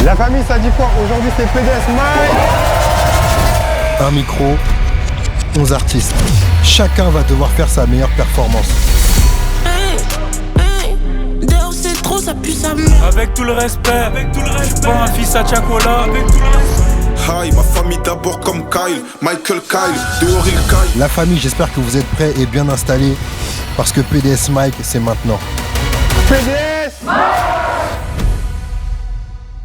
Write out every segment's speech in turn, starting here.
La famille, ça dit quoi? Aujourd'hui, c'est PDS Mike. Un micro, 11 artistes. Chacun va devoir faire sa meilleure performance. Dehors c'est trop, ça pue sa mère. Avec tout le respect, j'suis pas un fils à Chacola. Avec tout le respect. Hi, ma famille d'abord comme Kyle, Michael Kyle, dehors il caille. La famille, j'espère que vous êtes prêts et bien installés parce que PDS Mike, c'est maintenant. PDS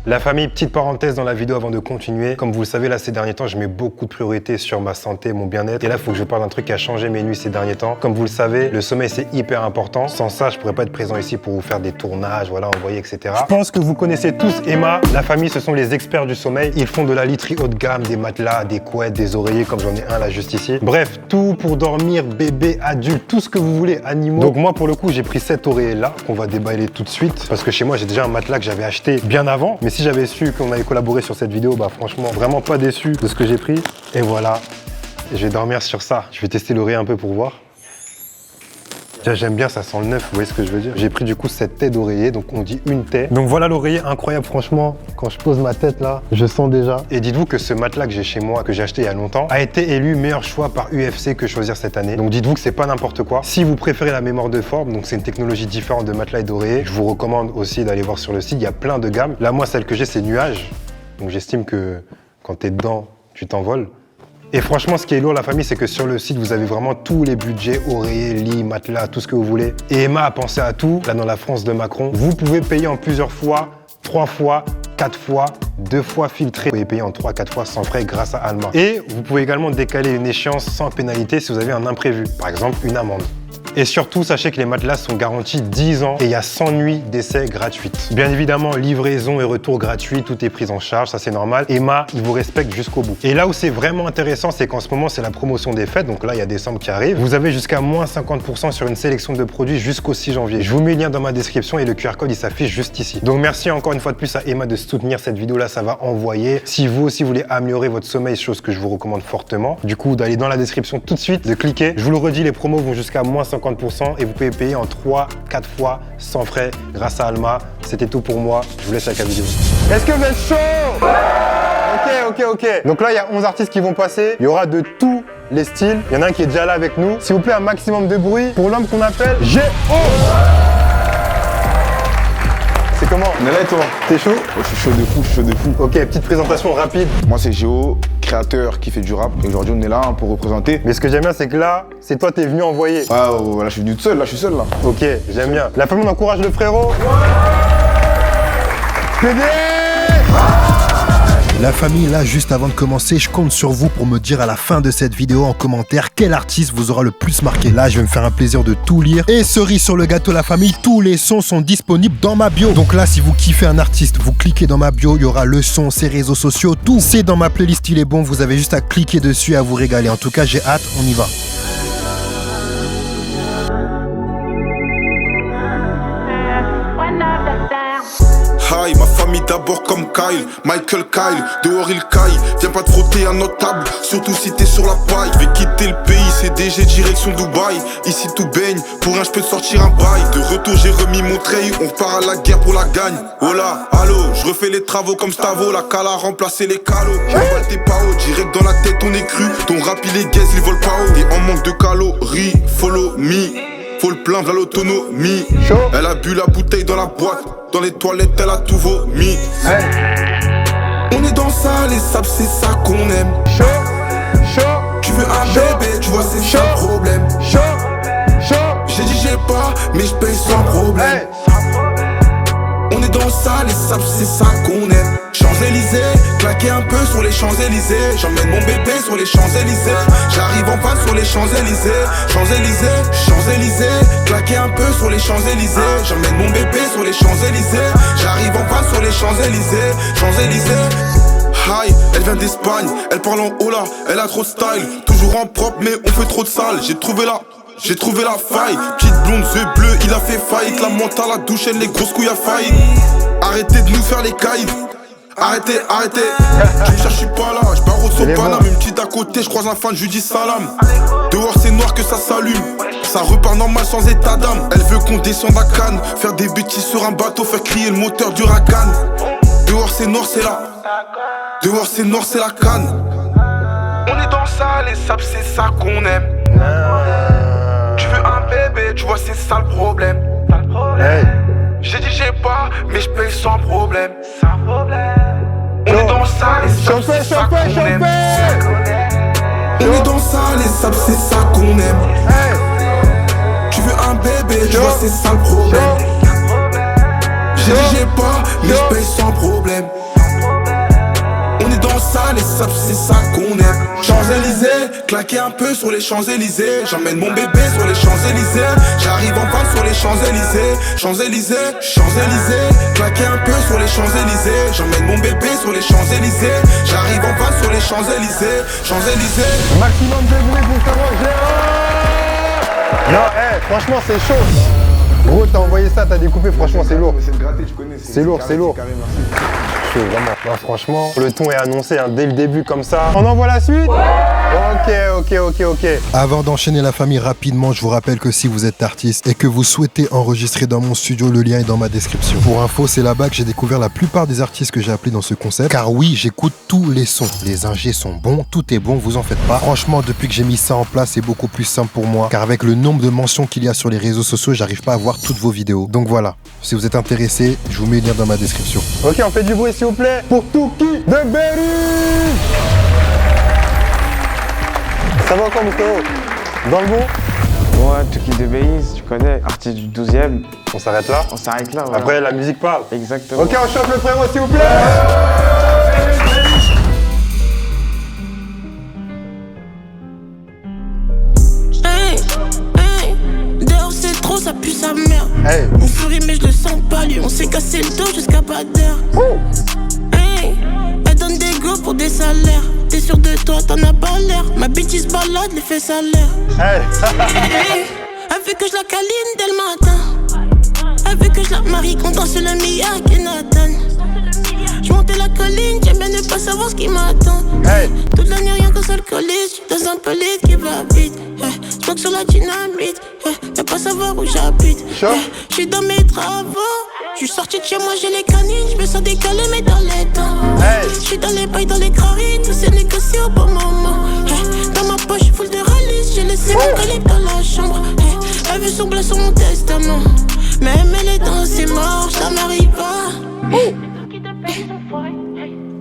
La famille, petite parenthèse dans la vidéo avant de continuer. Comme vous le savez, là, ces derniers temps, je mets beaucoup de priorité sur ma santé, mon bien-être. Et là, il faut que je parle d'un truc qui a changé mes nuits ces derniers temps. Comme vous le savez, le sommeil, c'est hyper important. Sans ça, je pourrais pas être présent ici pour vous faire des tournages, voilà, envoyer, etc. Je pense que vous connaissez tous Emma. La famille, ce sont les experts du sommeil. Ils font de la literie haut de gamme, des matelas, des couettes, des oreillers, comme j'en ai un là juste ici. Bref, tout pour dormir, bébé, adulte, tout ce que vous voulez, animaux. Donc moi, pour le coup, j'ai pris cet oreiller là qu'on va déballer tout de suite. Parce que chez moi, j'ai déjà un matelas que j'avais acheté bien avant. Mais si j'avais su qu'on allait collaborer sur cette vidéo, bah franchement, vraiment pas déçu de ce que j'ai pris. Et voilà, je vais dormir sur ça. Je vais tester l'oreiller un peu pour voir. J'aime bien, ça sent le neuf, vous voyez ce que je veux dire. J'ai pris du coup cette tête d'oreiller, donc on dit une tête. Donc voilà l'oreiller incroyable, franchement, quand je pose ma tête là, je sens déjà. Et dites-vous que ce matelas que j'ai chez moi, que j'ai acheté il y a longtemps, a été élu meilleur choix par UFC que choisir cette année. Donc dites-vous que c'est pas n'importe quoi. Si vous préférez la mémoire de forme, donc c'est une technologie différente de matelas et d'oreiller, je vous recommande aussi d'aller voir sur le site, il y a plein de gammes. Là moi celle que j'ai c'est nuage, donc j'estime que quand t'es dedans, tu t'envoles. Et franchement, ce qui est lourd, la famille, c'est que sur le site, vous avez vraiment tous les budgets, oreillers, lits, matelas, tout ce que vous voulez. Et Emma a pensé à tout, là dans la France de Macron. Vous pouvez payer en plusieurs fois, 3 fois, 4 fois, 2 fois filtré. Vous pouvez payer en 3-4 fois sans frais grâce à Alma. Et vous pouvez également décaler une échéance sans pénalité si vous avez un imprévu, par exemple une amende. Et surtout, sachez que les matelas sont garantis 10 ans et il y a 100 nuits d'essai gratuites. Bien évidemment, livraison et retour gratuit, tout est pris en charge, ça c'est normal. Emma, il vous respecte jusqu'au bout. Et là où c'est vraiment intéressant, c'est qu'en ce moment, c'est la promotion des fêtes. Donc là, il y a décembre qui arrive. Vous avez jusqu'à moins 50% sur une sélection de produits jusqu'au 6 janvier. Je vous mets le lien dans ma description et le QR code, il s'affiche juste ici. Donc merci encore une fois de plus à Emma de soutenir cette vidéo-là, ça va envoyer. Si vous aussi voulez améliorer votre sommeil, chose que je vous recommande fortement, du coup, d'aller dans la description tout de suite, de cliquer. Je vous le redis, les promos vont jusqu'à moins 50% et vous pouvez payer en 3-4 fois sans frais grâce à Alma. C'était tout pour moi. Je vous laisse avec la vidéo. Est-ce que vous êtes chaud? Ok. Donc là, il y a 11 artistes qui vont passer. Il y aura de tous les styles. Il y en a un qui est déjà là avec nous. S'il vous plaît, un maximum de bruit pour l'homme qu'on appelle Géo. C'est comment? On est là et toi? T'es chaud? Je suis chaud de fou, Ok, petite présentation rapide. Moi c'est Géo, créateur qui fait du rap. Et aujourd'hui on est là pour représenter. Mais ce que j'aime bien, c'est que là, c'est toi, t'es venu envoyer. Ah voilà, je suis venu tout seul, là je suis seul là. Ok, j'aime bien. La famille, on encourage le frérot. PDS. La famille, là, juste avant de commencer, je compte sur vous pour me dire à la fin de cette vidéo en commentaire quel artiste vous aura le plus marqué. Là, je vais me faire un plaisir de tout lire. Et cerise sur le gâteau, la famille, tous les sons sont disponibles dans ma bio. Donc là, si vous kiffez un artiste, vous cliquez dans ma bio, il y aura le son, ses réseaux sociaux, tout. C'est dans ma playlist, il est bon, vous avez juste à cliquer dessus et à vous régaler. En tout cas, j'ai hâte, on y va. Hi, ma famille d'abord comme Kyle, Michael Kyle, dehors il caille. Viens pas te frotter à notre table, surtout si t'es sur la paille. Je vais quitter le pays, CDG direction Dubaï. Ici tout baigne, pour rien je peux te sortir un bail. De retour j'ai remis mon treil, on repart à la guerre pour la gagne. Oh là, allô, je refais les travaux comme Stavo. La cala a remplacé les calots. J'envole tes paos, direct dans la tête on est cru. Ton rap il est gaze, il vole pas haut. Et en manque de calories, follow me. Faut le plaindre à l'autonomie. Elle a bu la bouteille dans la boîte. Dans les toilettes, elle a tout vomi. On est dans ça, les sables, c'est ça qu'on aime. Tu veux un bébé, tu vois, c'est ça le problème. J'ai dit j'ai pas, mais je paye sans problème. On est dans ça, les sables, c'est ça qu'on aime. Champs-Élysées, claquer un peu sur les Champs-Élysées. J'emmène mon bébé sur les Champs-Élysées. J'arrive en panne sur les Champs-Élysées. Champs-Élysées, claquer un peu sur les Champs-Élysées. J'emmène mon bébé sur les Champs-Élysées. J'arrive en panne sur les Champs-Élysées. Hi, elle vient d'Espagne, elle parle en hola, elle a trop de style. Toujours en propre mais on fait trop de sale. J'ai trouvé la faille. Petite blonde, yeux bleus, il a fait faillite. La monte à la douche, elle les grosses couilles à faillite. Arrêtez de nous faire les caïds. Arrêtez. Tu me cherches, je suis pas là. Je barre au Paname, une petite à côté, je croise un fan, je lui dis salam. Dehors c'est noir que ça s'allume. Ça repart normal sans état d'âme. Elle veut qu'on descende à Cannes, faire des bêtises sur un bateau, faire crier le moteur du Rakan. Dehors c'est noir, c'est là. Dehors c'est noir, c'est la canne. On est dans ça, les sables, c'est ça qu'on aime. Tu veux un bébé, tu vois, c'est ça le problème. Hey. J'ai dit j'ai pas, mais je paye sans problème. On est dans ça, les sables, c'est ça qu'on aime. On est dans ça, les sables, c'est ça qu'on aime. Tu veux un bébé, tu vois, c'est ça le problème. J'ai dit j'ai pas, mais je paye sans problème. On est dans ça, les sables, c'est ça qu'on aime. Champs-Élysées, claquer un peu sur les Champs-Élysées. J'emmène mon bébé sur les Champs-Élysées. J'arrive en panne sur les Champs-Élysées. Champs-Élysées, Champs-Élysées, claquer un peu sur les Champs-Élysées. J'emmène mon bébé sur les Champs-Élysées. J'arrive en panne sur les Champs-Élysées. Champs-Élysées. Maximum de bruit pour savoir Gérard. Non, franchement, c'est chaud. Gros, t'as envoyé ça, t'as découpé, franchement, c'est lourd. C'est gratté, tu connais. C'est lourd, c'est lourd. Carré, merci. Vraiment. Non, franchement, le ton est annoncé dès le début comme ça. On envoie la suite. Ok. Avant d'enchaîner la famille rapidement, je vous rappelle que si vous êtes artiste et que vous souhaitez enregistrer dans mon studio, le lien est dans ma description. Pour info, c'est là-bas que j'ai découvert la plupart des artistes que j'ai appelés dans ce concept. Car oui, j'écoute tous les sons. Les ingés sont bons, tout est bon, vous en faites pas. Franchement, depuis que j'ai mis ça en place, c'est beaucoup plus simple pour moi. Car avec le nombre de mentions qu'il y a sur les réseaux sociaux, j'arrive pas à voir toutes vos vidéos. Donc voilà, si vous êtes intéressé, je vous mets le lien dans ma description. Ok, on fait du bruit s'il vous plaît pour Touki de Berry. Ça va encore, mon frérot? Dans le bon? Ouais, Touki de Belize, tu connais, artiste du 12e. On s'arrête là? On s'arrête là, voilà. Après, la musique parle. Exactement. Ok, on chauffe le frérot, s'il vous plaît. Dehors c'est trop, ça pue sa mère. Hey. On furie mais je le sens pas lui. On s'est cassé le dos jusqu'à pas d'heure. Hey. Elle donne des go pour des salaires. T'es sûr de toi, t'en as pas l'air. Ma bêtise balade, l'effet salaire. Hey. Hey. Elle veut que je la câline dès le matin. Elle veut que je la marie, qu'on danse le Miyake et Nathan. J'montais la colline, j'aime bien ne pas savoir ce qui m'attend. Hey. Toute l'année rien qu'un seul colis, j'suis dans un pellet qui va vite. J'manque sur la dynamite, y'a pas savoir où j'habite. J'suis dans mes travaux, j'suis sorti de chez moi, j'ai les canines, j'me sens décalé mais dans les temps. J'suis dans les bails, dans les craries, tout s'est négocié au bon moment. Dans ma poche full de ralice, j'ai laissé mon calibre dans la chambre. Elle veut son bleu sur mon testament, mais elle est dans ses morts, ça m'arrive pas.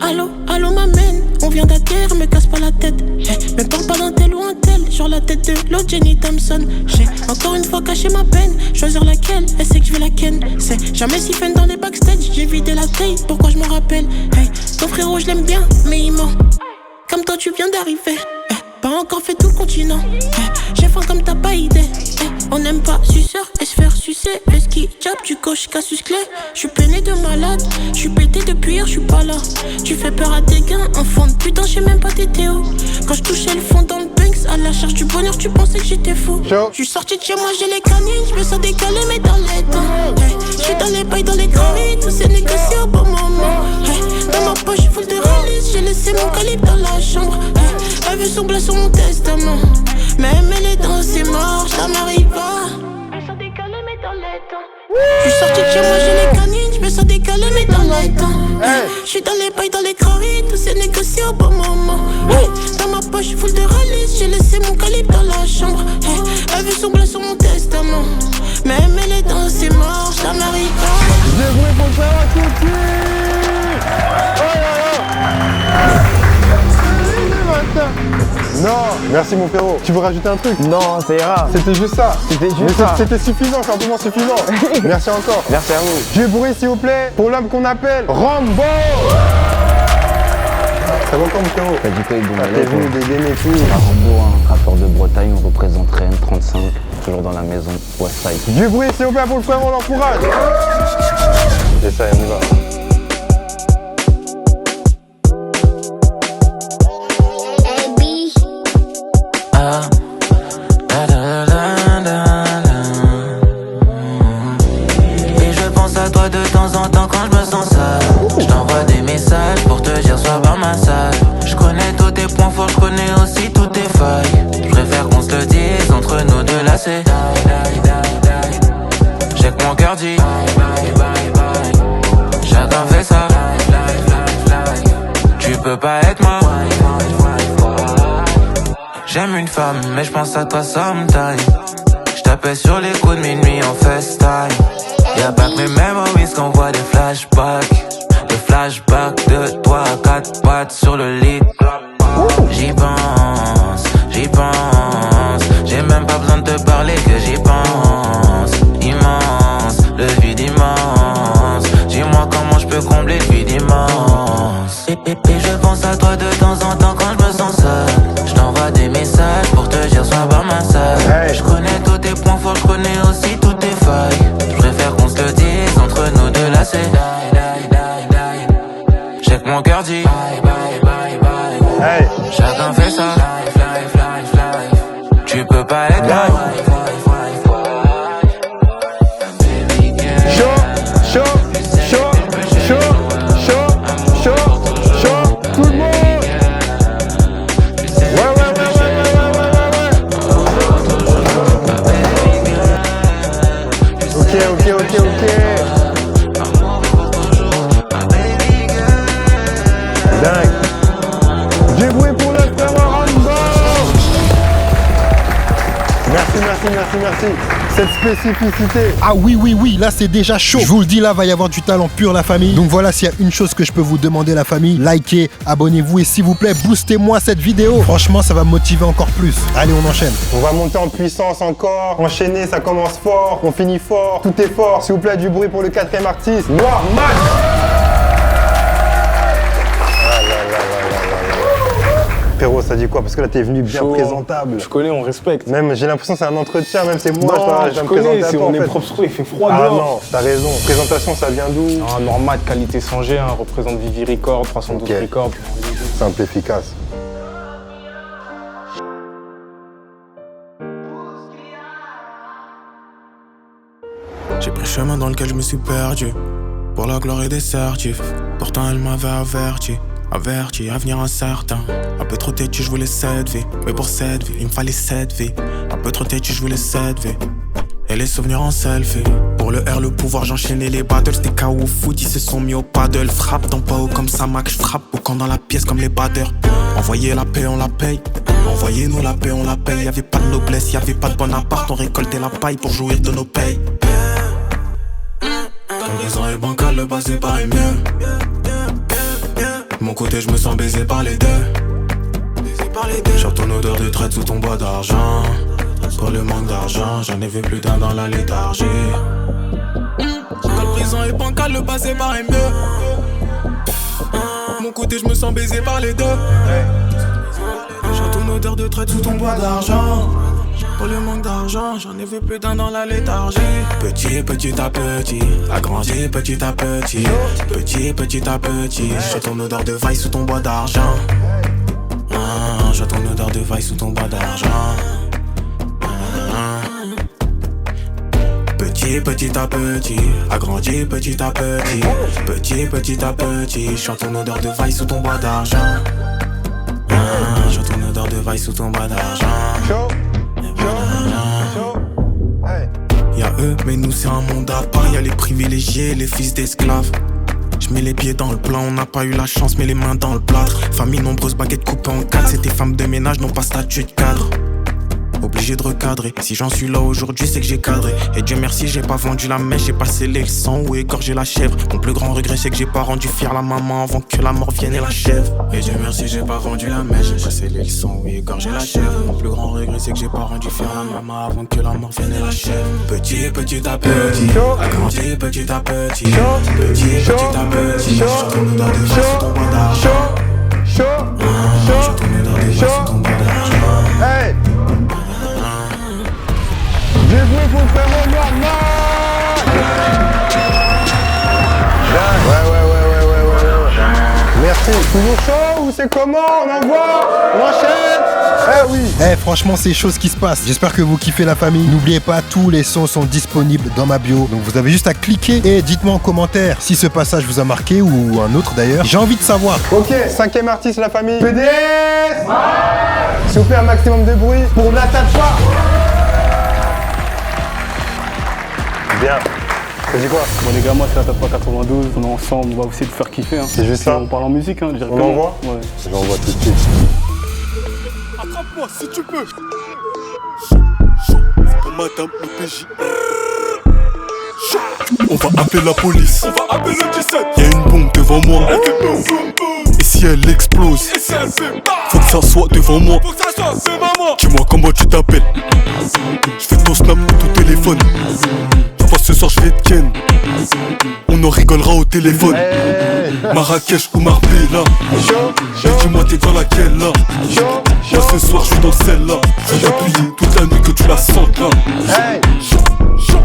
Allô m'amène, on vient d'atterrir, me casse pas la tête. Me parle pas d'un tel ou un tel, genre la tête de l'autre Jenny Thompson. J'ai encore une fois caché ma peine, choisir laquelle, elle sait que je vais la ken. C'est jamais si fun dans les backstage, j'ai vidé la taille, pourquoi je me rappelle. Hey, ton frérot je l'aime bien, mais il ment. Comme toi tu viens d'arriver, pas encore fait tout le continent. J'ai faim comme t'as pas idée. On n'aime pas suceur et se faire sucer. Le ski job du coach Cassius Clay. J'suis peiné de malade, j'suis pété depuis hier, j'suis pas là. Tu fais peur à tes gains, enfant de putain, j'sais même pas t'étais où. Quand j'touchais le fond dans le Banks, à la charge du bonheur, tu pensais que j'étais fou. J'suis sorti de chez moi, j'ai les canines, j'me sens décalé mais dans les temps. J'suis dans les bails, dans les craries, tout s'est négocié au bon moment. Dans ma poche full de release, j'ai laissé mon calibre dans la chambre. Elle veut son bleu sur mon testament, mais elle est dans ses morts, ça m'arrive pas. Elle s'en décalé mais dans les temps. J'suis sorti de chez moi, j'ai les canines, j'me sens décalé mais dans les temps. J'suis dans les bails, dans les craries, tout s'est négocié au bon moment. Dans ma poche full de release, j'ai laissé mon calibre dans la chambre. Elle veut son bleu sur mon testament, mais elle est dans ses morts, ça m'arrive pas. J'ai voulu pour le faire à Touki. Oh là là. Non, merci mon frérot. Tu veux rajouter un truc? Non, ça ira. C'était juste ça. C'était juste ça. C'était suffisant, c'est amplement suffisant. Merci encore. Merci à vous. Du bruit s'il vous plaît pour l'homme qu'on appelle Rambo. Ça va encore mon frérot? T'as du pays T'es venu d'aimer tout. Rambo, un rappeur de Bretagne, on représente Rennes 35, toujours dans la maison, Westside. Du bruit s'il vous plaît pour le frérot, on l'encourage. C'est ça, on y va. Et je pense à toi de temps en temps quand je me sens sale. Je t'envoie des messages pour te dire sois par ma salle. Je connais tous tes points forts, je connais aussi toutes tes failles. Je préfère qu'on se le dise entre nous deux là c'est j'ai que mon cœur dit chaque peux pas être moi. J'aime une femme, mais je pense à toi sometime. J't'appelle sur les coups de minuit en FaceTime. Y'a pas que mes memories qu'on voit des flashbacks. Des flashbacks de toi à 4 pattes sur le lit. J'y pense, j'y pense. J'ai même pas besoin de te parler que j'y pense. Immense, le vide immense. Dis-moi comment je peux combler le vide immense. Et je pense à toi de temps en temps quand je me sens seul. Je t'envoie des messages pour te dire sois par ma seule. Je connais tous tes points forts, je connais aussi toutes tes failles. Je préfère qu'on se le dise entre nous deux là c'est. J'ai que mon cœur dit Hey. Chacun fait ça. Tu peux pas être là. Chaud, tout le monde. Ok. Dingue. Du bruit pour le frère Rambo. Merci. Cette spécificité. Ah oui, là c'est déjà chaud. Je vous le dis, là va y avoir du talent pur la famille. Donc voilà, s'il y a une chose que je peux vous demander la famille, likez, abonnez-vous et s'il vous plaît, boostez-moi cette vidéo. Franchement, ça va me motiver encore plus. Allez, on enchaîne. On va monter en puissance encore. Enchaîner, ça commence fort. On finit fort. Tout est fort. S'il vous plaît, du bruit pour le 4e artiste. Noir Max. Frérot, ça dit quoi? Parce que là, t'es venu bien présentable. Je connais, on respecte. Même, j'ai l'impression que c'est un entretien, même c'est moi, je dois me connais, présenter à toi, on en est fait. propre, il fait froid Ah dehors. non, t'as raison. Présentation, ça vient d'où? Ah, normal, qualité sans G, représente Vivi Record, 312 Ok. Record. Simple, efficace. J'ai pris le chemin dans lequel je me suis perdu. Pour la gloire et des certifs. Pourtant elle m'avait averti avenir incertain. Un peu trop têtu, je voulais cette vie. Mais pour cette vie, il me fallait cette vie. Un peu trop têtu, je voulais cette vie. Et les souvenirs en selfie. Pour le R, le pouvoir, j'enchaînais les battles. C'était KO au foot, ils se sont mis au paddle. Frappe dans pas haut comme ça, Mac, je frappe au camp dans la pièce comme les batteurs. Envoyez la paix, on la paye. Envoyez-nous la paix, on la paye. Y'avait pas de noblesse, y'avait pas de bon appart. On récoltait la paille pour jouir de nos payes. Quand les ans est bancal, le bas c'est pareil mieux. De mon côté, je me sens baisé par les deux. Chante ton odeur de traite sous ton bois d'argent. Pour le manque d'argent, j'en ai vu plus d'un dans la léthargie. Quand le présent est bancal, le passé paraît mieux. De mon côté, je me sens baisé par les deux. Chante ton odeur de traite sous ton bois d'argent. Pour le manque d'argent, j'en ai vu plus d'un dans la léthargie. Petit à petit, agrandi petit à petit. Petit à petit, chante ton odeur de vaille sous ton bois d'argent. Chante ton odeur de vaille sous ton bois d'argent. Petit à petit, agrandi petit à petit. Petit à petit, chante ton odeur de vaille sous ton bois d'argent. Chante ton odeur de vaille sous ton bois d'argent. Y'a eux, mais nous c'est un monde à part. Y'a les privilégiés, les fils d'esclaves. J'mets les pieds dans le plat, on n'a pas eu la chance, mais les mains dans le plâtre. Famille nombreuse, baguettes coupées en quatre. C'était femmes de ménage, n'ont pas statut de cadre. Obligé de recadrer, si j'en suis là aujourd'hui c'est que j'ai cadré. Et Dieu merci j'ai pas vendu la mèche, j'ai pas scellé le sang ou égorgé la chèvre. Mon plus grand regret c'est que j'ai pas rendu fier la maman avant que la mort vienne et la chèvre. Et Dieu merci j'ai pas vendu la mèche, j'ai pas scellé le sang ou égorgé la chèvre. Mon plus grand regret c'est que j'ai pas rendu fier la maman avant que la mort vienne et la chèvre. Petit à petit, agrandi petit à petit. Petit à petit, chante ton odeur de vache sous ton bois d'argent. Chante ton odeur de vache sous ton bois d'argent. Hey! Du bruit pour le frérot Noir Ouais. Merci. Toujours chaud ou c'est comment? On envoie? On enchaîne? Eh oui. Franchement, c'est chaud ce qui se passe. J'espère que vous kiffez la famille. N'oubliez pas, tous les sons sont disponibles dans ma bio. Donc vous avez juste à cliquer et dites-moi en commentaire si ce passage vous a marqué ou un autre d'ailleurs. J'ai envie de savoir. Ok, 5e artiste, la famille. PDS. S'il vous plaît, un maximum de bruit pour Natacha. Bien. T'as dit quoi? Bon les gars, moi c'est la Top 92, on est ensemble, on va essayer de faire kiffer. Hein. C'est juste ça? On parle en musique, hein, On l'envoie? Ouais. Je l'envoie tout de suite. Attrape-moi si tu peux. C'est pour madame le PJ. On va appeler la police. On va appeler le 17. Y'a une bombe devant moi. Elle fait boum boum boum. Et si elle explose? Et si elle fait pas? Faut que ça soit devant moi. Faut que ça soit devant moi. Dis-moi comment tu t'appelles. Je fais ton snap de ton téléphone. Enfin ce soir je vais te ken. On en rigolera au téléphone. Marrakech ou Marbella. Mais dis-moi t'es dans laquelle là? Moi ce soir je suis dans celle-là. Je vais t'appuyer toute la nuit que tu la sentes là.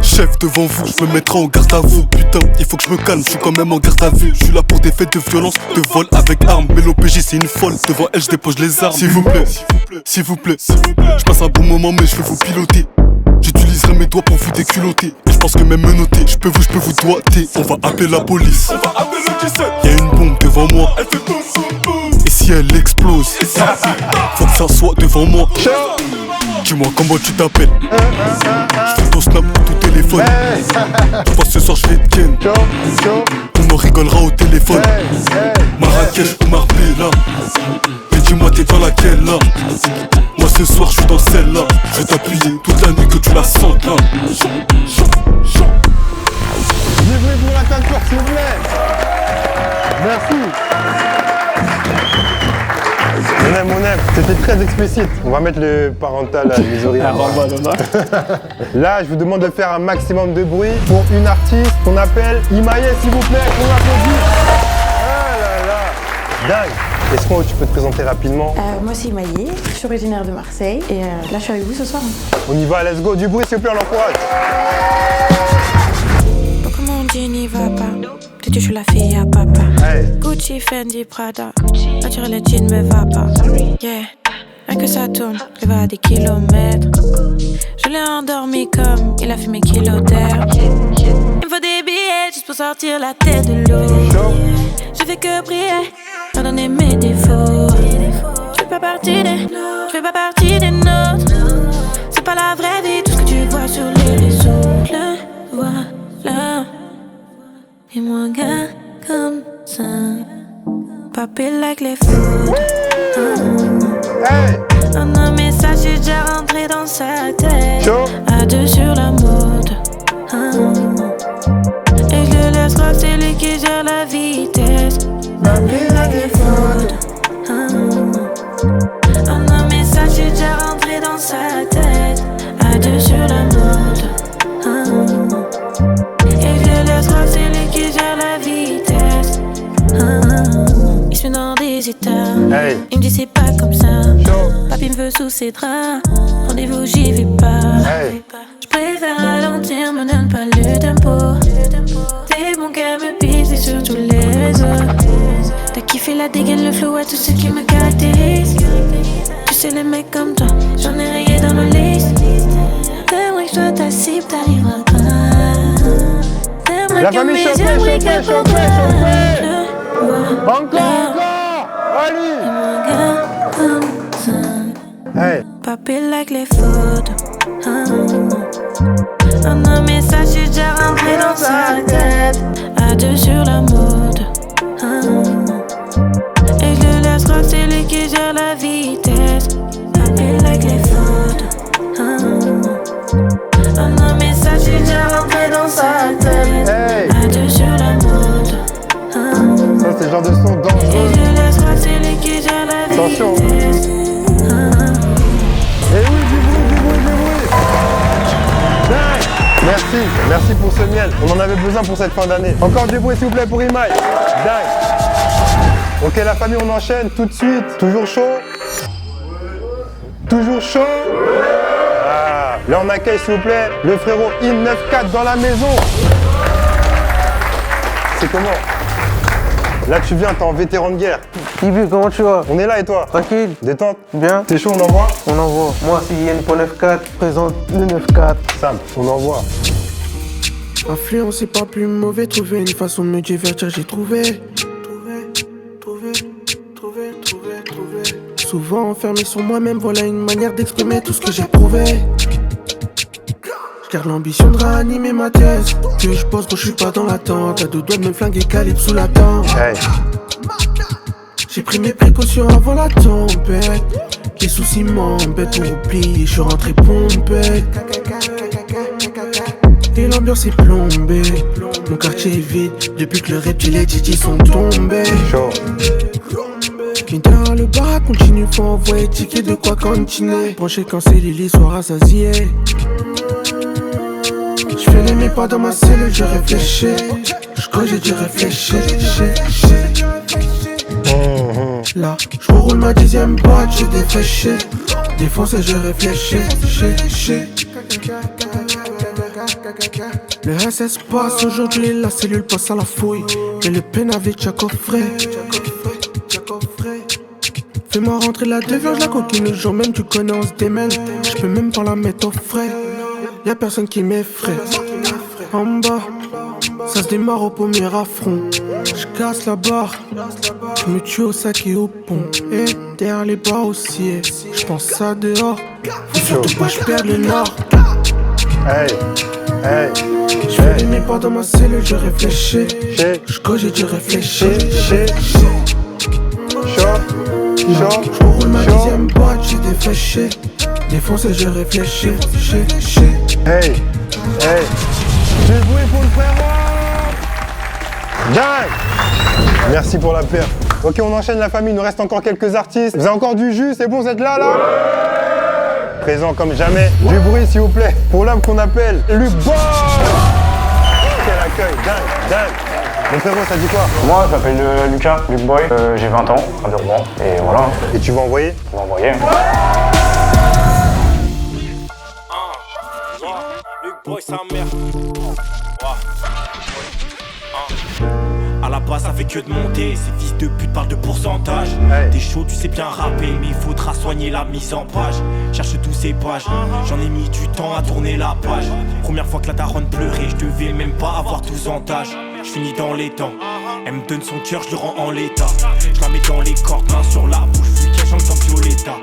Chef devant vous, je me mettrai en garde à vous. Putain, il faut que je me calme, je suis quand même en garde à vue. Je suis là pour des faits de violence, de vol avec armes. Mais l'OPJ c'est une folle, devant elle je dépose les armes. S'il vous plaît, s'il vous plaît, je passe un bon moment mais je vais vous piloter. J'utiliserai mes doigts pour vous déculoter. Et je pense que même me noter, je peux vous doigter. On va appeler la police. On va appeler le 17. Y'a une bombe devant moi. Elle fait boum boum boum. Et si elle explose? Faut que ça soit devant moi. Dis-moi comment tu t'appelles. Je fais ton snap de ton téléphone. Toi ce soir je vais te ken. On en rigolera au téléphone. Marrakech ou Marbella. Mais dis-moi t'es dans laquelle là? Moi ce soir je suis dans celle-là. Je vais t'appuyer toute la nuit que tu la sentes là. Bienvenue pour la teinture s'il vous plaît. Merci. On aime, c'était très explicite. On va mettre le parental à Missouri. Là, je vous demande de faire un maximum de bruit pour une artiste qu'on appelle Imaye, s'il vous plaît, qu'on applaudit. Ah là là, dingue. Est-ce que tu peux te présenter rapidement? Moi c'est Imaye, je suis originaire de Marseille et là je suis avec vous ce soir. On y va, let's go, du bruit s'il vous plaît, on l'encourage. Comment on dit n'y va pas? Peut-être que je suis la fille à papa. Hey. Gucci, Fendi, Prada. Naturel le jean me va pas. Yeah, rien que ça tourne, je vais à des kilomètres. Je l'ai endormi comme il a fumé kilodère. Il me faut des billets juste pour sortir la tête de l'eau. Je fais que prier, pardonner mes défauts. Je fais pas partie des nôtres. C'est pas la vraie vie, tout ce que tu vois sur les réseaux. Le voilà. Et moi, gars, comme ça. Papé like les foot. Un homme et ça, j'suis déjà rentré dans sa tête. À deux sur la mode. Et je le laisse rock, c'est lui qui gère la vitesse. Papé like les foot. Un homme et ça, j'suis déjà rentré dans sa tête. À deux sur la mode. C'est lui qui gère la vitesse. Il se met dans des états. Hey. Il me dit c'est pas comme ça. Papy me veut sous ses draps. Rendez-vous j'y vais pas. Hey. Je préfère ralentir, me donne pas le tempo. T'es bon qu'elle me pisse et sur tous les réseaux. T'as kiffé la dégaine, le flow à tout ce qui me caractérise. Tu sais les mecs comme toi, j'en ai rayé dans ma liste. T'aimerais que je sois ta cible, t'arriveras pas. La famille chauffée. Encore. Allez. Hey. Papy like les foot. Un homme et ça, j'suis déjà rentré dans sa tête. À deux sur la mode. Et je le laisse rock, c'est lui qui gère la vitesse. Papy like les foot. Un homme et ça, j'suis déjà rentré dans sa tête. Hey. À deux sur la mode. Ça c'est le genre de son dangereux. Et je le laisse rock, c'est lui qui gère la Attention. vitesse. Et oui, du bruit. Dingue. Merci pour ce miel. On en avait besoin pour cette fin d'année. Encore du bruit s'il vous plaît pour Imaye. Dingue. Ok la famille, on enchaîne tout de suite. Toujours chaud? Toujours chaud? Ah. Là on accueille s'il vous plaît le frérot In94 dans la maison. C'est comment? Là tu viens, t'es en vétéran de guerre. Ibu, comment tu vas? On est là et toi? Tranquille. Détente? Bien. T'es chaud, on envoie? On envoie. Moi, c'est Yen pour 9-4, présente le 9-4. Simple, on envoie. Influence, c'est pas plus mauvais. Trouver une façon de me divertir, j'ai trouvé. Souvent enfermé sur moi-même, voilà une manière d'exprimer tout ce que j'ai prouvé. Je Car l'ambition de réanimer ma thèse. Que je pose quand je suis pas dans l'attente. À deux doigts de me flinguer calibre sous la tente. Hey. J'ai pris mes précautions avant la tempête. Les soucis m'embêtent pour oublier, je suis rentré pompé. Et l'ambiance est plombée. Mon quartier est vide depuis que le reptile et Titi sont tombés. Chaud. Mais derrière le bar continue, faut envoyer ticket de quoi continuer. Branché quand c'est Lily, soir rassasié. J'fais les mes pas dans ma cellule, je réfléchis. J'crois j'ai dû réfléchir. Là, j'roule ma 10ème boîte, j'ai défraîché. Défoncé, je réfléchis. Le SS passe aujourd'hui, la cellule passe à la fouille. Et le pénavit, tcha coffret. Fais-moi rentrer la deviance, la coquine le jour même, tu connais, on se démène. J'peux même pas la mettre au frais. Y'a personne qui m'effraie. En bas, ça se démarre au premier affront. J'casse la barre, j'me tue au sac et au pont. Et derrière les bas aussi, j'pense ça dehors. Faut surtout pas j'perde le nord. Hey, hey. J'fais mes pas dans ma cellule, je réfléchis. J'crois j'ai dû réfléchir. J'roule ma 10ème boîte, j'ai défraîché. Défoncé, je réfléchis. Hey, hey. Du bruit pour le frérot. Gang. Merci pour la paire. Ok, on enchaîne la famille, il nous reste encore quelques artistes. Vous avez encore du jus, c'est bon, vous êtes là, là? Présent comme jamais. Du bruit, s'il vous plaît, pour l'homme qu'on appelle Luc Boy. Quel accueil, dingue. Mon frérot, ça dit quoi? Moi, je m'appelle Lucas, Luc Boy, j'ai 20 ans, à Durban, et voilà. Et tu vas envoyer? On va envoyer. Luc Boy, sa mère. À la base, ça fait que de monter. Ces fils de pute parlent de pourcentage. Hey. T'es chaud, tu sais bien rapper, mais il faudra soigner la mise en page. Cherche tous ces pages, j'en ai mis du temps à tourner la page. Première fois que la daronne pleurait, je devais même pas avoir 12 ans d'âge. Je finis dans les temps, elle me donne son cœur, je le rends en l'état. Je la mets dans les cordes, main sur la bouche, vu qu'elle chante comme Violetta.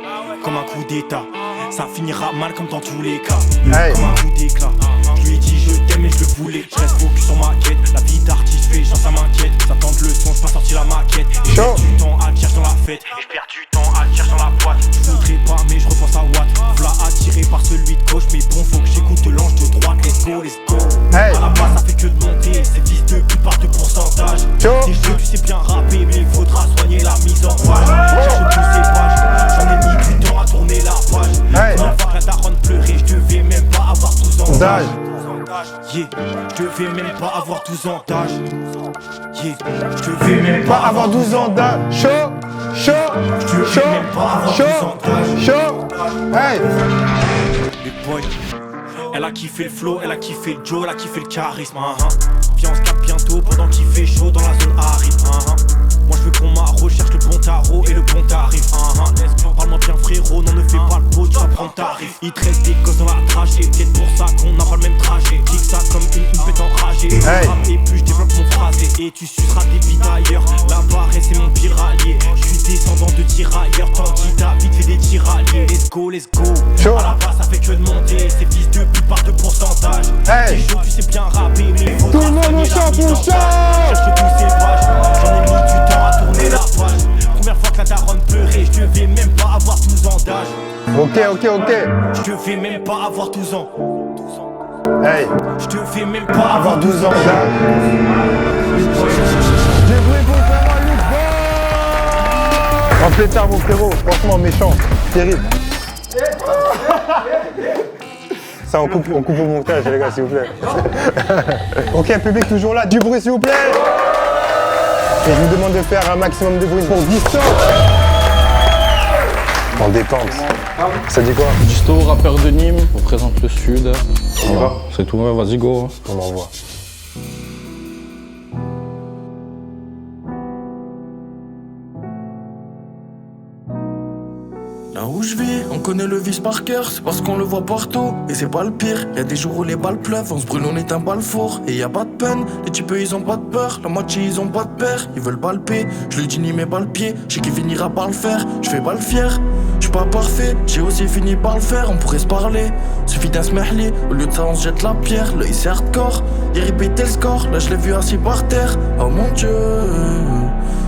Comme un coup d'état, ça finira mal comme dans tous les cas. Hey. Comme un coup d'éclat. Je lui ai dit je t'aime et je le voulais. Je reste focus sur ma quête. La vie d'artiste fait genre ça m'inquiète. Ça tente le son, j'pas sorti la maquette. Et je perds du temps à le chercher dans la fête. Et je perds du temps à le chercher dans la boîte. Je voudrais pas mais je repense à Watt. V'là attiré par celui de gauche. Mais bon faut que j'écoute l'ange de droite. Let's go, let's go. Hey. À la base ça fait que de monter. Ces fils de pute partent de pourcentage. T'es chaud, tu sais bien rapper. Mais il faudra soigner la mise en page. Cherche tous ces pages. J'en ai mis du temps à tourner la page. Hey. Première fois que la daronne pleurait. Je devais même pas avoir 12 ans d'âge. Yeah, je devais même pas avoir 12 ans d'âge. Yeah, je devais même pas avoir 12 ans d'âge. Chaud. Je devais même pas avoir 12 ans d'âge. Hey. Luc Boy, elle a kiffé le flow, elle a kiffé le Joe, elle a kiffé le charisme. Viens on se capte bientôt pendant qu'il fait chaud dans la zone aride. Moi je veux qu'on recherche le bon tarot et le bon tarif. Parle-moi bien frérot, non ne fais pas le pot, tu vas prendre tarif. Il te reste des gosses dans la tragédie, peut-être pour ça qu'on n'a pas le même trajet. Kick ça comme une bête enragée. Hey. Et plus je développe mon phrasé et tu suceras des bites ailleurs. La barre c'est mon pire allié. Je suis descendant de tirailleurs, tandis ta vite fait des tiraliers. Let's go, let's go. Chaud. À la base ça fait que de monter, ces fils de pute partent de pourcentage. Hey. T'es chaud, tu sais bien rapper, mais il Tout faudra le monde au champ, mise en pour page. Cherche tous ces pages, j'en ai mis du temps à tourner la page. Première fois que la daronne pleurait, je devais même pas avoir 12 ans d'âge. Ok. Je devais même pas avoir 12 ans. Hey. Je devais même pas avoir 12 ans d'âge. Du bruit pour le frérot Luc Boy. En pétard mon frérot, franchement méchant, terrible. Ça on coupe au montage les gars s'il vous plaît. Ok, public toujours là, du bruit s'il vous plaît. Et je vous demande de faire un maximum de bruit pour Disto. En détente. Ça dit quoi? Disto, rappeur de Nîmes, on représente le sud. On y va? C'est tout, ouais, vas-y go. On envoie. Là où je vis, on connaît le vice par cœur, c'est parce qu'on le voit partout. Et c'est pas le pire, y'a des jours où les balles pleuvent, on se brûle, on est un balfour. Et y a pas de peine, les types ils ont pas de peur, la moitié ils ont pas de père, ils veulent balper. Je lui dis ni mes balles pieds, je sais qu'il finira par le faire, je fais pas le fier. Je suis pas parfait, j'ai aussi fini par le faire, on pourrait se parler. Suffit d'un smehli, au lieu de ça on se jette la pierre, l'œil c'est hardcore. Il répétait le score, là je l'ai vu assis par terre. Oh mon Dieu,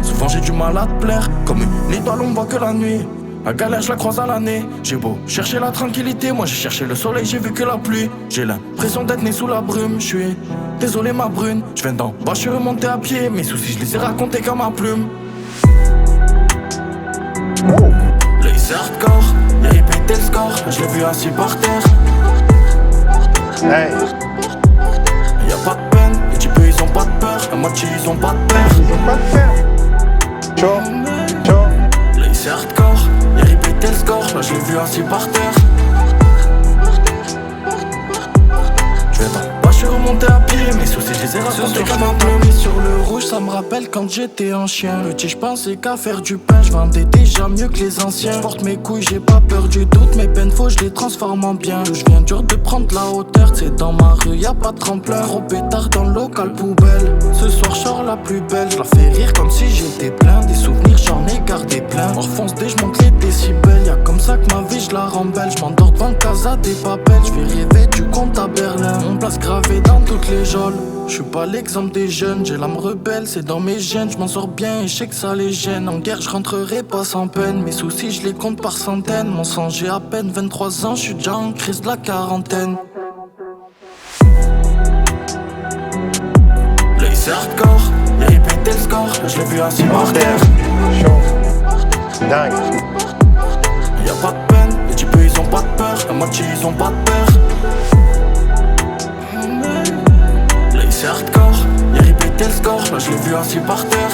souvent j'ai du mal à te plaire, comme une étoile on voit que la nuit. La galère je la croise à l'année. J'ai beau chercher la tranquillité, moi j'ai cherché le soleil, j'ai vu que la pluie. J'ai l'impression d'être né sous la brume. Je suis désolé ma brune, je viens d'en bas, je suis remonté à pied. Mes soucis je les ai racontés comme ma plume. L'œil c'est hardcore, il répétait le score, je l'ai vu assis par terre. Hey. Y'a pas de peine, les types ils ont pas de peur, la moitié ils ont pas de père. Ils ont pas de père. Chaud. L'œil c'est hardcore, il répétait le score, là je l'ai vu assis par terre. Je vais dans je suis remonté à pied, mes soucis je les ai racontés comme un plume. Sur le rouge ça me rappelle quand j'étais un chien. Petit je pensais qu'à faire du pain, je vendais déjà mieux que les anciens. Je porte mes couilles, j'ai pas peur du doute, mes peines faut je les transforme en bien. Je viens dur de prendre la hauteur, c'est dans ma rue y'a pas de tremplin. Gros pétard dans le local poubelle, ce soir je sors la plus belle. Je la fais rire comme si j'étais plein, des souvenirs j'en ai gardé plein. On refonce dès je monte les décibels, y'a comme ça que ma vie je la rends belle. Je m'endors devant le casa des papels, je vais rêver du compte à Berlin. On place gravé dans toutes les geôles. Je suis pas l'exemple des jeunes, j'ai l'âme rebelle, c'est dans mes gènes. Je m'en sors bien et je sais que ça les gêne. En guerre je rentrerai pas sans peine, mes soucis je les compte par centaines. Mon sang j'ai à peine 23 ans, je suis déjà en crise de la quarantaine. L'œil c'est hardcore, il répétait le score, je l'ai vu assis par terre. Chaud. Dingue. Y'a pas de peine, les types ils ont pas de peur, la moitié ils ont pas de père. C'est hardcore, il répétait le score, là je l'ai vu assis par terre.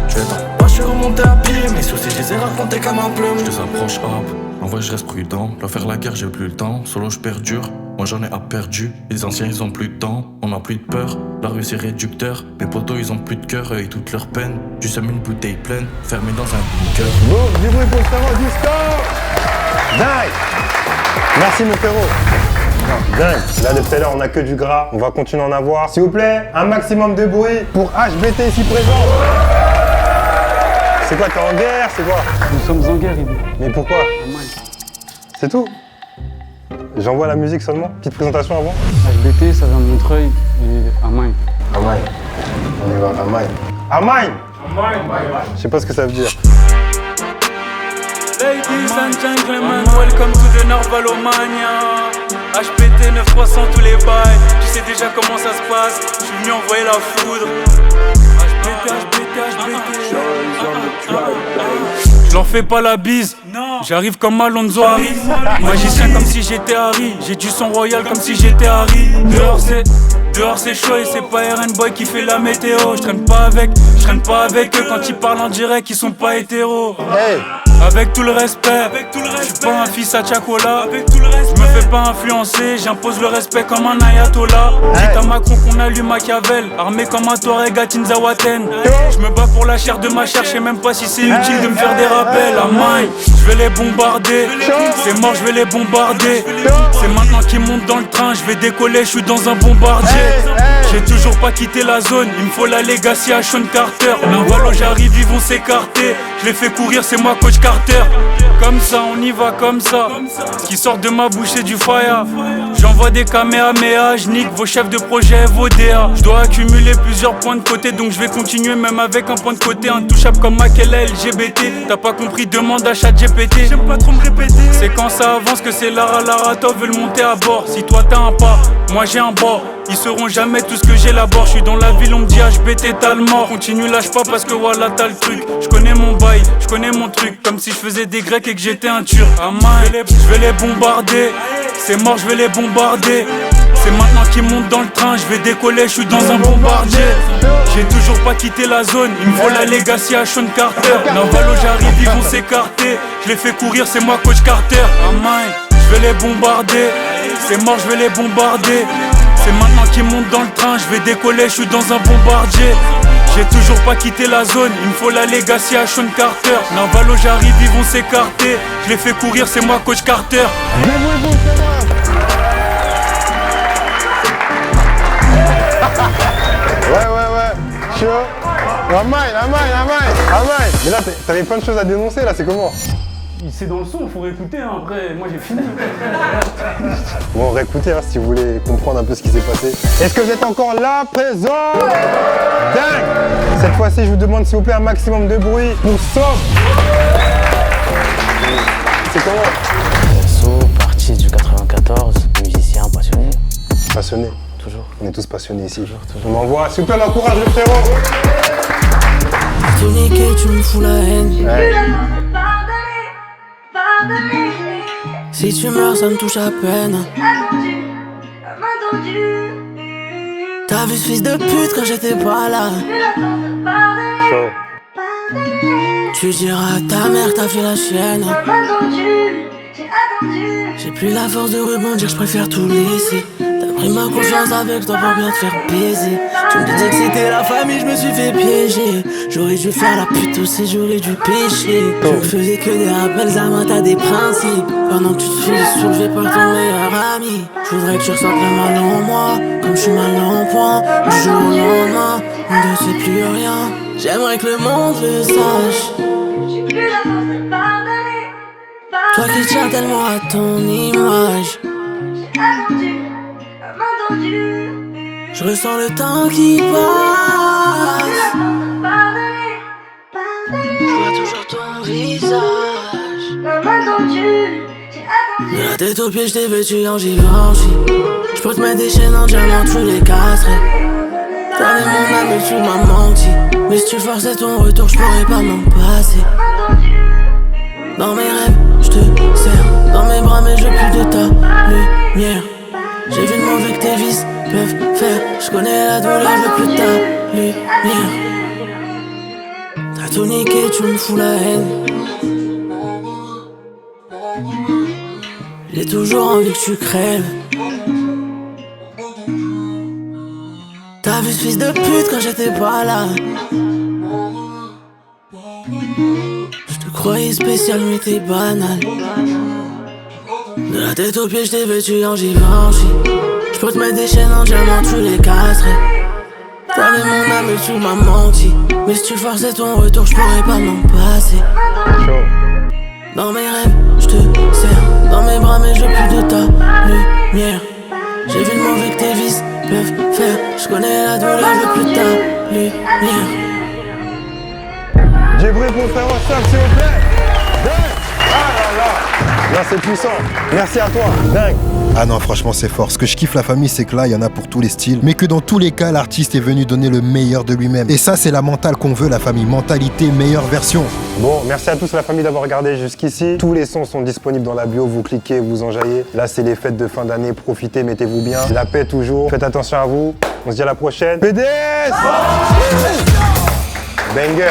Je vais dans pas, je suis remonté à pied, mes soucis je les ai racontés comme un plume. Je les approche hop, en vrai je reste prudent. Là faire la guerre j'ai plus le temps, solo je perdure, moi j'en ai à perdu. Les anciens ils ont plus de temps, on a plus de peur. La rue c'est réducteur, mes potos ils ont plus de cœur et toute leur peine. Du sème une bouteille pleine, fermée dans un bunker. Bon, du bruit pour le frérot du score. Dingue. Merci mon frérot. Dingue. Là depuis tout à l'heure on a que du gras, on va continuer à en avoir. S'il vous plaît, un maximum de bruit pour HBT ici présent. C'est quoi, t'es en guerre, c'est quoi? Nous sommes en guerre, Ibu. Mais pourquoi? C'est tout? J'envoie la musique seulement? Petite présentation avant? HBT, ça vient de Montreuil et Amain. Amain. On y va, Amain. Amain! Je sais pas ce que ça veut dire. Ladies and gentlemen, welcome to the Narvalomania. HBT 9300 tous les bails, tu sais déjà comment ça se passe. Je suis venu envoyer la foudre. Je leur fais pas la bise, j'arrive comme Alonso Harry. Magicien comme si j'étais Harry, j'ai du son royal comme si j'étais Harry. Dehors c'est chaud et c'est pas RN Boy qui fait la météo. Je traîne pas avec eux quand ils parlent en direct, ils sont pas hétéros. Hey. Avec tout le respect, je suis pas un fils à Chakola. Je me fais pas influencer, j'impose le respect comme un ayatollah. Dites à Macron qu'on a lu Machiavel, armé comme un Touareg à Tinzawaten. Je me bats pour la chair de ma chair, je sais même pas si c'est utile de me faire des rappels. À Maï, je vais les bombarder, c'est mort, je vais les bombarder. C'est maintenant qu'ils montent dans le train, je vais décoller, je suis dans un bombardier. J'ai toujours pas quitté la zone, il me faut la legacy à Sean Carter. L'invalo j'arrive, ils vont s'écarter. Je les fais courir, c'est moi coach Carter. Comme ça, on y va comme ça. Ce qui sort de ma bouche c'est du fire. J'envoie des kamehameha, je nique vos chefs de projet, vos DA. Je dois accumuler plusieurs points de côté, donc je vais continuer même avec un point de côté. Intouchable comme Makela LGBT. T'as pas compris, demande à ChatGPT. J'aime pas trop me répéter. C'est quand ça avance que c'est Lara Top veut le monter à bord. Si toi t'as un pas, moi j'ai un bord. Ils sauront jamais tout ce que j'élabore. Je suis dans la ville, on me dit HBT t'as le mort. Continue, lâche pas parce que voilà t'as le truc. Je connais mon bail, je connais mon truc. Comme si je faisais des grecs et que j'étais un turc. À main, je vais les bombarder. C'est mort, je vais les bombarder. C'est maintenant qu'ils montent dans le train, je vais décoller, je suis dans un bombardier. J'ai toujours pas quitté la zone, il me faut la legacy à Sean Carter. Navalo j'arrive, ils vont s'écarter. Je les fais courir, c'est moi coach Carter. À main, je vais les bombarder. C'est mort, je vais les bombarder. C'est maintenant qu'ils montent dans le train, je vais décoller, je suis dans un bombardier. J'ai toujours pas quitté la zone, il me faut la legacy à Sean Carter. Navalo j'arrive, ils vont s'écarter. Je les fais courir, c'est moi coach Carter. Ouais, chaud. La main. Mais là, t'avais plein de choses à dénoncer, là, c'est comment? C'est dans le son, faut réécouter, hein. Après, moi j'ai fini. Bon, réécoutez hein, si vous voulez comprendre un peu ce qui s'est passé. Est-ce que vous êtes encore là, présent? Dingue. Cette fois-ci, je vous demande s'il vous plaît un maximum de bruit pour Sob. C'est comment? So, parti du 94, musicien passionné. Passionné? Toujours. On est tous passionnés ici. Toujours. On envoie, s'il vous plaît, on encourage le frérot. Tout niqué, tu me fous la haine. Ouais. Si tu meurs, ça me touche à peine. T'as vu ce fils de pute quand j'étais pas là. Chaud. Tu diras à ta mère, t'as fait la chienne. J'ai plus la force de rebondir, je préfère tout laisser. T'as pris ma confiance avec toi pour bien te faire baiser. Tu me disais que c'était la famille, je me suis fait piéger. J'aurais dû faire la pute aussi, j'aurais dû pécher. Je me faisais que des rappels à moi, t'as des principes. Pendant que tu te fais soulever par ton meilleur ami. Je voudrais que tu ressentes le mal en moi, comme je suis mal en point. Du jour au lendemain, on ne sait plus rien. J'aimerais que le monde le sache. J'ai plus la force de pardonner. Toi qui tiens tellement à ton image. Je ressens le temps qui passe. Je vois toujours ton visage. De la tête aux pieds, je t'ai vêtu en Givenchy. Je peux te mettre des chaînes en diamant, tu les casserais. T'avais mon âme et tu m'as menti. Mais si tu forçais ton retour, je pourrais pas m'en passer. Dans mes rêves, je te serre dans mes bras, mais je veux plus de ta lumière. J'ai vu de mauvais que tes vices peuvent faire. Je connais la douleur, je veux plus de ta lumière. T'as tout niqué, tu me fous la haine. J'ai toujours envie que tu crèves. T'as vu ce fils de pute quand j'étais pas là. Je te croyais spécial mais t'es banal. De la tête aux pieds, je t'ai vêtu en Givenchy. Je peux te mettre des chaînes en diamant, tu les casserais. T'avais mon âme et tu m'as menti. Mais si tu forçais ton retour, je pourrais pas m'en passer. Dans mes rêves, je te serre dans mes bras, mais je veux plus de ta lumière. J'ai vu le mauvais que tes vices peuvent faire. Je connais la douleur, je veux plus de ta lumière. J'ai bruit pour faire un sub, s'il vous plaît. Ah là là. Là, c'est puissant. Merci à toi. Dingue. Ah non, franchement, c'est fort. Ce que je kiffe la famille, c'est que là, il y en a pour tous les styles, mais que dans tous les cas, l'artiste est venu donner le meilleur de lui-même. Et ça, c'est la mentale qu'on veut, la famille. Mentalité, meilleure version. Bon, merci à tous la famille d'avoir regardé jusqu'ici. Tous les sons sont disponibles dans la bio. Vous cliquez, vous enjaillez. Là, c'est les fêtes de fin d'année. Profitez, mettez-vous bien. La paix toujours. Faites attention à vous. On se dit à la prochaine. PDS Banger.